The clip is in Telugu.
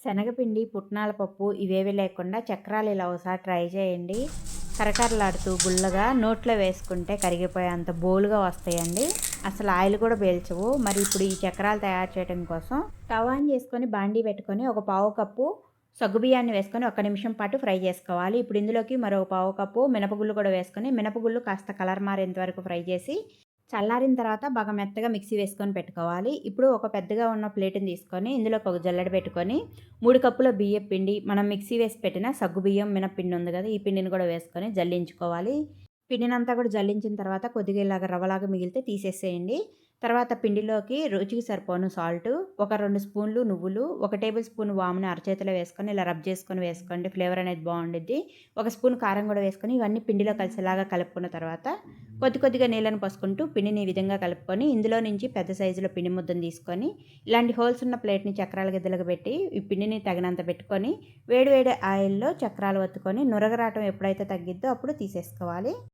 శనగపిండి, పుట్నాల పప్పు ఇవేవి లేకుండా చక్రాలు ఇలా ఒకసారి ట్రై చేయండి. కరకరలాడుతూ గుల్లగా నోట్లో వేసుకుంటే కరిగిపోయేంత బోలుగా వస్తాయండి. అసలు ఆయిల్ కూడా పీల్చవు. మరి ఇప్పుడు ఈ చక్రాలు తయారు చేయడం కోసం స్టవ్ ఆన్ చేసుకొని బాండీ పెట్టుకొని ఒక పావు కప్పు సగ్గుబియ్యాన్ని వేసుకొని 1 నిమిషం పాటు ఫ్రై చేసుకోవాలి. ఇప్పుడు ఇందులోకి మరో పావు కప్పు మినపగుళ్ళు కూడా వేసుకొని మినపగుళ్ళు కాస్త కలర్ మారేంత వరకు ఫ్రై చేసి చల్లారిన తర్వాత బాగా మెత్తగా మిక్సీ వేసుకొని పెట్టుకోవాలి. ఇప్పుడు ఒక పెద్దగా ఉన్న ప్లేట్‌ని తీసుకొని ఇందులోకి ఒక జల్లెడ పెట్టుకొని 3 కప్పుల బియ్యపు పిండి, మనం మిక్సీ వేసి పెట్టిన సగ్గుబియ్యం, మినప్పిండి ఉంది కదా! ఈ పిండిని కూడా వేసుకొని జల్లించుకోవాలి. పిండినంతా కూడా జల్లించిన తర్వాత కొద్దిగా ఇలాగ రవ్వలాగా మిగిలితే తీసేసేయండి. తర్వాత పిండిలోకి రుచికి సరిపోను సాల్టు, ఒక 2 స్పూన్లు నువ్వులు, 1 టేబుల్ స్పూన్ వాముని అరచేతిలో వేసుకొని ఇలా రబ్ చేసుకొని వేసుకోండి. ఫ్లేవర్ అనేది బావుండిద్ది. 1 స్పూన్ కారం కూడా వేసుకొని ఇవన్నీ పిండిలో కలిసేలాగా కలుపుకున్న తర్వాత కొద్దిగా నీళ్ళని పోసుకుంటూ పిండిని ఈ విధంగా కలుపుకొని ఇందులో నుంచి పెద్ద సైజులో పిండి ముద్దను తీసుకొని ఇలాంటి హోల్స్ ఉన్న ప్లేట్‌ని చక్రాల గిద్దలుగా పెట్టి ఈ పిండిని తగినంత పెట్టుకొని వేడి వేడి ఆయిల్‌లో చక్రాలు ఒత్తుకొని నురగరాటం ఎప్పుడైతే తగ్గిద్దో అప్పుడు తీసేసుకోవాలి.